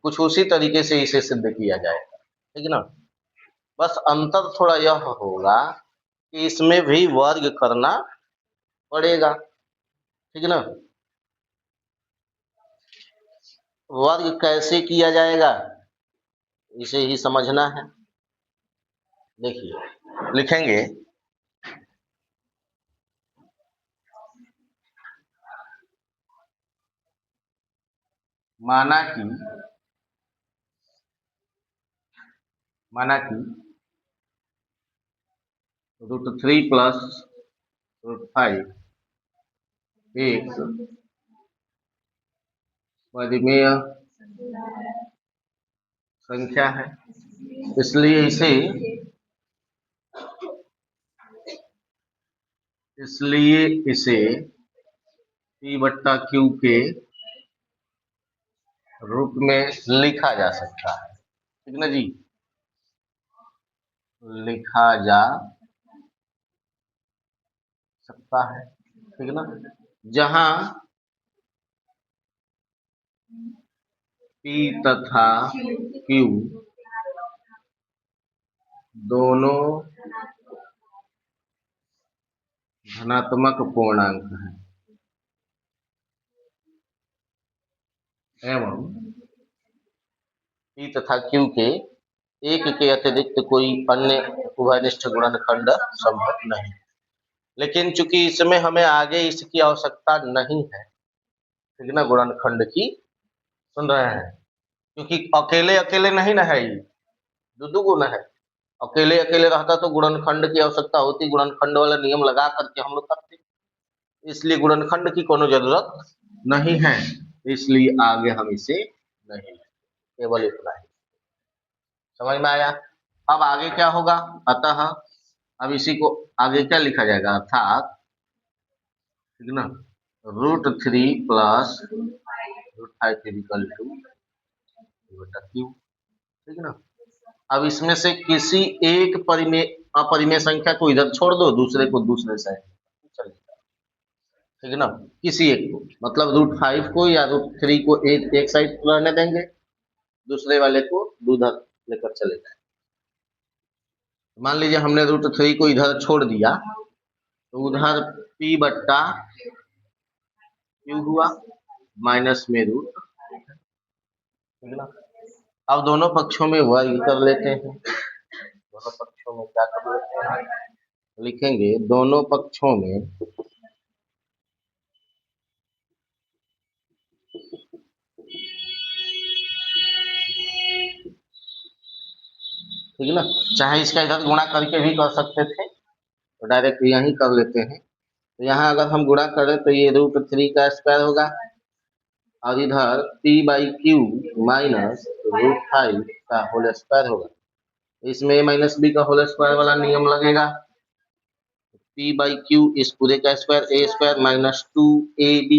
कुछ उसी तरीके से इसे सिद्ध किया जाएगा, ठीक है ना। बस अंतर थोड़ा यह होगा कि इसमें भी वर्ग करना पड़ेगा, ठीक है ना। वर्ग कैसे किया जाएगा इसे ही समझना है। देखिए लिखेंगे माना कि √3 प्लस √5 एक परिमेय संख्या है, इसलिए इसे P/Q के रूप में लिखा जा सकता है, ठीक ना जी, लिखा जा सकता है, ठीक है ना। जहां P तथा Q दोनों धनात्मक पूर्णांक हैं एवं P तथा Q के एक के अतिरिक्त कोई अन्य उभयनिष्ठ गुणनखंड संभव नहीं। लेकिन चूंकि इसमें हमें आगे इसकी आवश्यकता नहीं है, ठीक है ना, गुणनखंड की, सुन रहे हैं, क्योंकि अकेले अकेले नहीं ना है, दो गुण है। अकेले अकेले रहता तो गुणनखंड की आवश्यकता होती, गुणनखंड वाला नियम लगा करके हम लोग करते, इसलिए गुणनखंड की कोनो जरूरत नहीं है, इसलिए आगे हम इसे नहीं, केवल इतना ही। समझ में आया। अब आगे क्या होगा, अतः अब इसी को आगे क्या लिखा जाएगा, अर्थात, ठीक है ना, √3 प्लस √5 इक्वल टू Q, ठीक है ना। अब इसमें से किसी एक अपरिमेय संख्या को इधर छोड़ दो, दूसरे को दूसरे साइड चलेगा, ठीक है ना। किसी एक को, मतलब √5 को या √3 को एक साइड रहने देंगे, दूसरे वाले को उधर लेकर चले जाए। मान लीजिए हमने √3 को इधर छोड़ दिया, तो उधर P/Q हुआ माइनस में रूट, ठीक है ना। अब दोनों पक्षों में वर्ग कर लेते हैं, दोनों पक्षों में क्या कर लेते हैं, लिखेंगे दोनों पक्षों में ठीक है ना, चाहे इसका इधर गुणा करके भी कर सकते थे, तो डायरेक्ट यहीं कर लेते हैं। तो यहाँ अगर हम गुणा करें तो ये √3 का स्क्वायर होगा, और इधर P/Q माइनस √5 का होल स्क्वायर होगा, इसमें a माइनस बी का होल स्क्वायर वाला नियम लगेगा। P/Q इस पूरे का square, a square minus 2ab,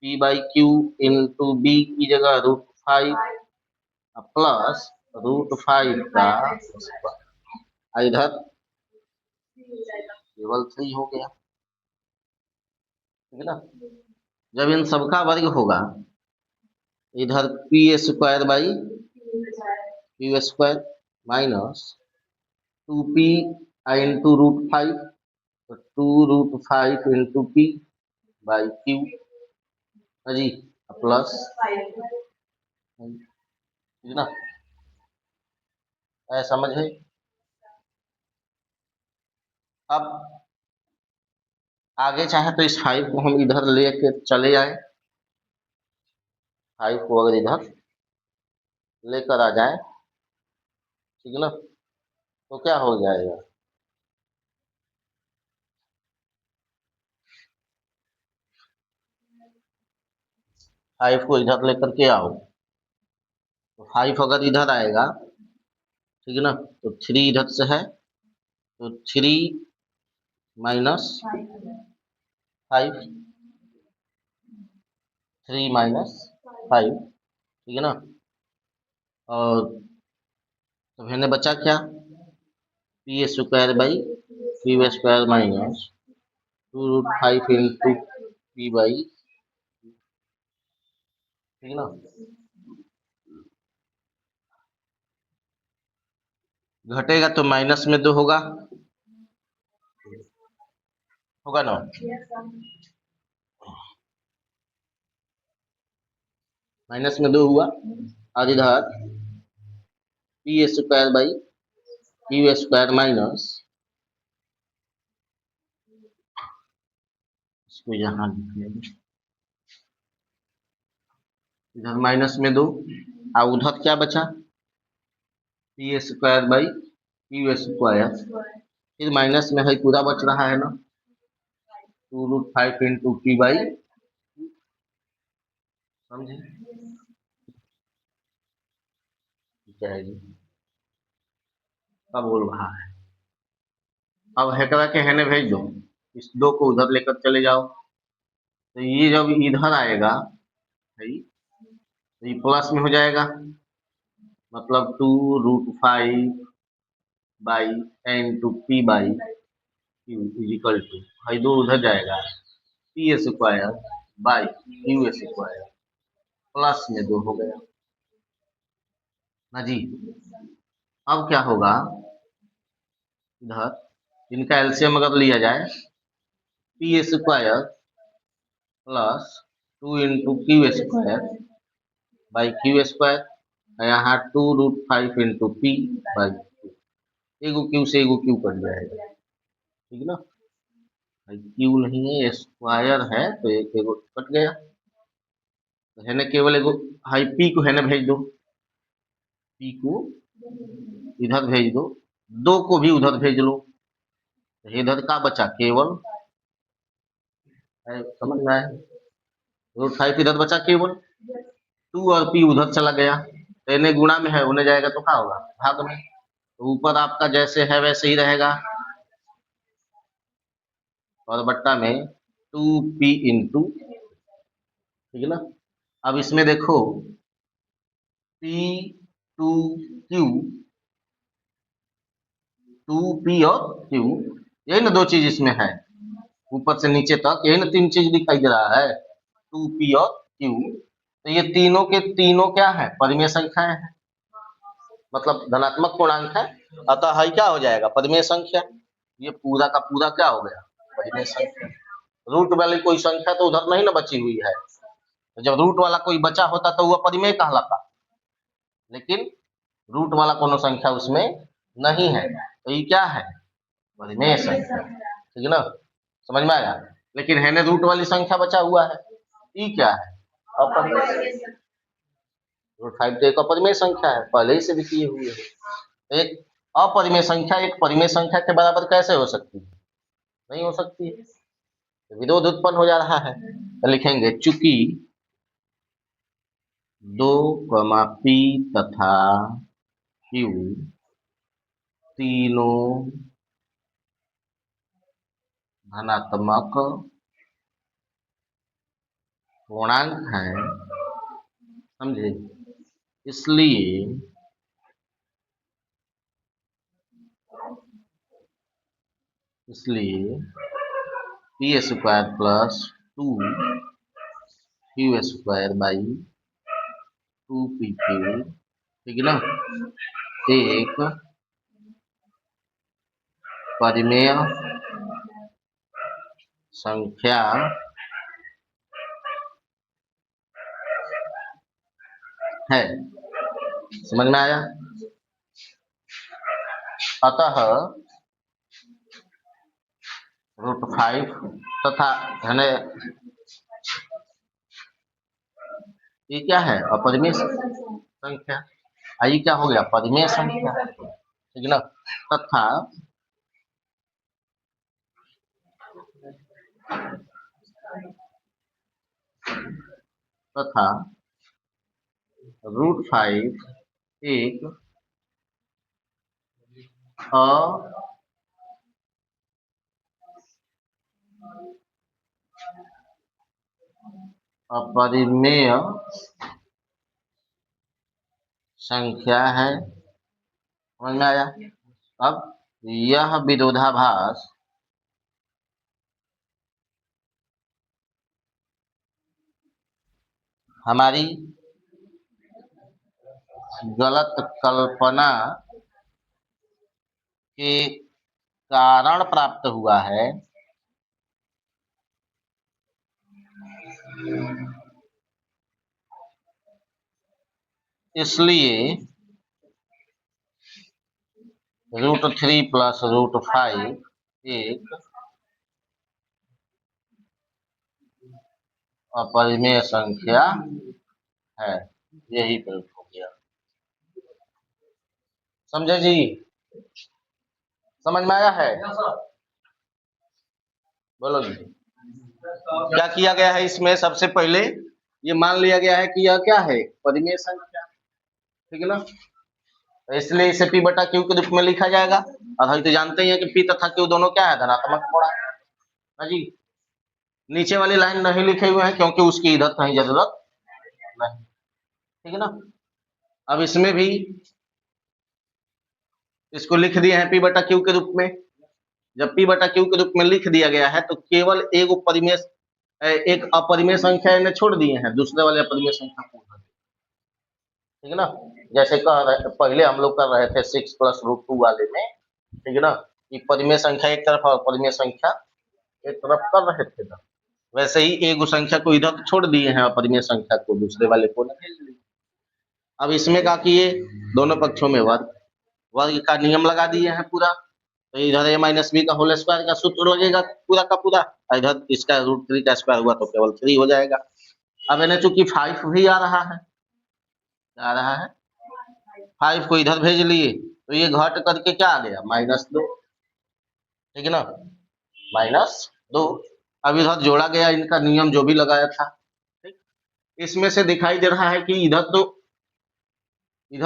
P/Q into b की जगह √5 प्लस √5 का स्क्वायर, इधर केवल 3 हो गया, ठीक है ना। जब इन सबका वर्ग होगा, इधर P² माइनस 2P इंटू √5, तो 2√5 इंटू P/Q जी, प्लस, ठीक है ना, समझे। अब आगे चाहे तो इस 5 को हम इधर लेके चले जाए, 5 को अगर इधर लेकर आ जाए, ठीक है ना, तो क्या हो जाएगा, 5 को इधर लेकर के आओ, तो 5 अगर इधर आएगा, ठीक है ना, तो 3 इधर से है, तो 3 माइनस 5, 3 माइनस 5, ठीक है ना। और तो मैंने बचा क्या, P² माइनस 2√5 इंटू P/, ठीक है ना, घटेगा तो माइनस में 2 होगा, होगा ना। माइनस में 2 हुआ और इधर P square by q square minus, इसको यहाँ लिख लेंगे, इधर माइनस में 2 और उधर क्या बचा, P square by q square, फिर माइनस में है पूरा बच रहा है ना, 2√5 इंटू पी बाई, समझे क्या है जी, अब बोल रहा है। अब हेटरा के हेने भेज दो, इस 2 को उधर लेकर चले जाओ, तो ये जब इधर आएगा तो ये प्लस में हो जाएगा, मतलब 2√5 by into p by q equal to, भाई 2 उधर जाएगा, p square by q square plus में 2 हो गया ना जी। अब क्या होगा, इधर इनका एलसीएम अगर लिया जाए, P square plus 2 into Q square by q square, यहाँ 2√5 इंटू पी बाई क्यू, एगो क्यू से एगो क्यू कट जाएगा, ठीक ना, क्यू नहीं है स्क्वायर है तो एक एगो कट गया, तो है ना केवल एगो, हाई पी को है ना भेज दो, पी को इधर भेज दो, 2 को भी उधर भेज लो, तो इधर का बचा केवल, समझ में आया, √5 इधर बचा केवल, 2 और पी उधर चला गया, तो इन्हें गुणा में है उन्हें जाएगा तो क्या होगा भाग में, तो ऊपर आपका जैसे है वैसे ही रहेगा, और बट्टा में 2p इंटू, ठीक है ना। अब इसमें देखो P2Q, 2p और q, यही ना 2 चीज इसमें है, ऊपर से नीचे तक यही ना 3 चीज दिखाई दे रहा है, 2p और q, तो ये तीनों के तीनों क्या है, परिमेय संख्याएं हैं, मतलब धनात्मक पूर्णांक है, अतः हाई क्या हो जाएगा, परिमेय संख्या, ये पूरा का पूरा क्या हो गया, परिमेय संख्या। रूट वाली कोई संख्या तो उधर नहीं ना बची हुई है, तो जब रूट वाला कोई बचा होता तो वह परिमेय कहलाता, लेकिन रूट वाला कोनो संख्या उसमें नहीं है, तो ये क्या है, परिमेय संख्या, ठीक है ना, समझ में आया। लेकिन है ना रूट वाली संख्या बचा हुआ है, ये क्या है, अपरिमेय, √5 तो एक अपरिमेय संख्या है, पहले ही से भी किए हुए है, एक अपरिमेय संख्या एक परिमेय संख्या के बराबर कैसे हो सकती है, नहीं हो सकती है, तो विरोध उत्पन्न हो जा रहा है, तो लिखेंगे चूंकि 2, पी तथा क्यू तीनों धनात्मक पूर्णांक हैं, समझे, इसलिए P square plus 2 Q square by 2pq, ठीक है ना, एक परिमेय संख्या है, समझ में आया। अतः √5 तथा धने, ये क्या है, अपरिमेय संख्या, ये क्या हो गया, परिमेय संख्या, ठीक है ना, तथा तथा √5 एक अपरिमेय संख्या है, समझ में आया। अब यह विरोधाभास हमारी गलत कल्पना के कारण प्राप्त हुआ है, इसलिए √3 प्लस √5 एक अपरिमेय संख्या है। यही प्रूफ हो गया। समझे जी? समझ में आया है? बोलो जी। क्या किया गया है इसमें? सबसे पहले ये मान लिया गया है कि यह क्या है, परिमेय संख्या, ठीक है ना। तो इसलिए इसे P बटा Q के रूप में लिखा जाएगा। और हम तो जानते ही हैं कि P तथा Q दोनों क्या है, धनात्मक कोण है ना जी। नीचे वाली लाइन नहीं लिखे हुए हैं क्योंकि उसकी इधर कहीं जरूरत नहीं, ठीक है ना। अब इसमें भी इसको लिख दिए हैं P बटा Q के रूप में। जब P बटा Q के रूप में लिख दिया गया है तो केवल एक अपरिमेय संख्या इन्हें छोड़ दिए हैं, दूसरे वाले अपरिमेय संख्या को, ठीक है ना। जैसे कह रहे पहले हम लोग कर रहे थे 6 प्लस √2 वाले में, ठीक है ना, कि परिमेय संख्या एक तरफ और अपरिमेय संख्या एक तरफ कर रहे थे ना। वैसे ही एक संख्या को इधर छोड़ दिए हैं, अपरिमेय संख्या को दूसरे वाले को भेज दिए। अब इसमें क्या किए, दोनों पक्षों में वर्ग वर्ग का नियम लगा दिए हैं पूरा। तो इधर a-b का होल स्क्वायर का सूत्र लगेगा पूरा का पूरा, इधर इसका √3 का स्क्वायर हुआ तो केवल 3 हो जाएगा। अब इन्हें चूंकि 5 भी आ रहा है, आ रहा है 5 को इधर भेज लिए तो ये घट करके क्या आ गया, -2, ठीक है ना, -2। अब इधर जोड़ा गया इनका नियम जो भी लगाया था, ठीक। इसमें से दिखाई दे रहा है कि इधर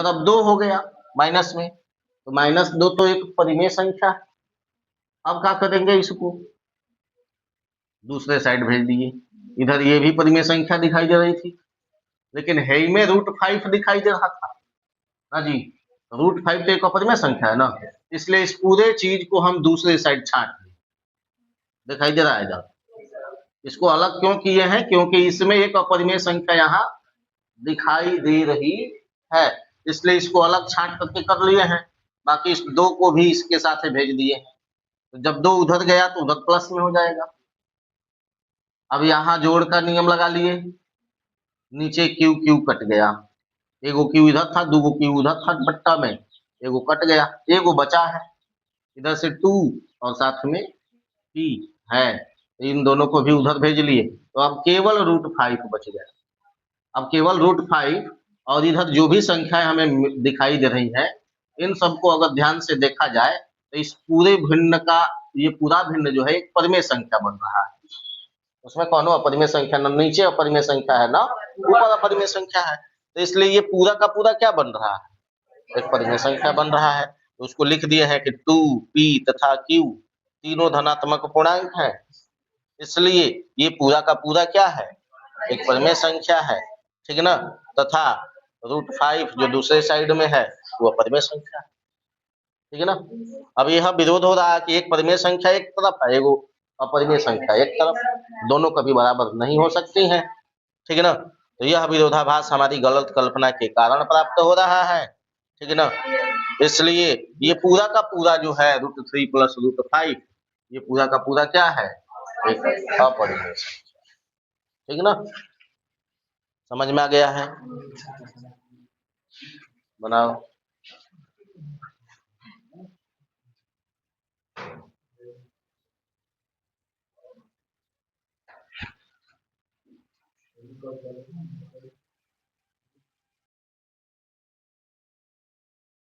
अब 2 हो गया माइनस में, तो -2 तो एक परिमेय संख्या। अब क्या करेंगे, इसको दूसरे साइड भेज दिए। इधर ये भी परिमेय संख्या दिखाई दे रही थी, लेकिन है में √5 दिखाई दे रहा था ना जी। √5 तो एक अपरिमेय संख्या है ना, इसलिए इस पूरे चीज को हम दूसरे साइड छाट दिए। दिखाई दे रहा है इधर, इसको अलग क्यों किए हैं, क्योंकि इसमें एक अपरिमेय संख्या यहाँ दिखाई दे रही है, इसलिए इसको अलग छांट करके कर लिए हैं। बाकी इस 2 को भी इसके साथ भेज दिए हैं, तो जब 2 उधर गया तो उधर प्लस में हो जाएगा। अब यहाँ जोड़ का नियम लगा लिए, नीचे क्यू क्यू कट गया, एगो क्यू इधर था, दूगो क्यू उधर था बट्टा में, एगो कट गया, एगो बचा है इधर से 2 और साथ में p है, इन दोनों को भी उधर भेज लिए, तो अब केवल √5 बच गया। अब केवल √5 और इधर जो भी संख्याएं हमें दिखाई दे रही है, इन सबको अगर ध्यान से देखा जाए तो इस पूरे भिन्न का ये पूरा भिन्न जो है एक परिमेय संख्या बन रहा है। उसमें कौन अपरिमेय संख्या, न नीचे अपरिमेय संख्या है ना ऊपर अपरिमेय संख्या है, तो इसलिए ये पूरा का पूरा क्या बन रहा है, एक परिमेय संख्या बन रहा है। तो उसको लिख दिया है कि 2, p तथा q तीनों धनात्मक पूर्णांक है, इसलिए ये पूरा का पूरा क्या है, एक परिमेय संख्या है, ठीक है ना। तथा √5 जो दूसरे साइड में है वो अपरिमेय संख्या है, ठीक है ना। अब यह विरोध हो रहा है कि एक परिमेय संख्या एक तरफ है, एगो अपरिमेय संख्या एक तरफ, दोनों कभी बराबर नहीं हो सकती हैं, ठीक है ना। तो यह विरोधाभास हमारी गलत कल्पना के कारण प्राप्त हो रहा है, ठीक है ना। इसलिए ये पूरा का पूरा जो है √3 प्लस √5 ये पूरा का पूरा क्या है, एक अपरिमेय संख्या, ठीक है ना। समझ में आ गया है? बनाओ।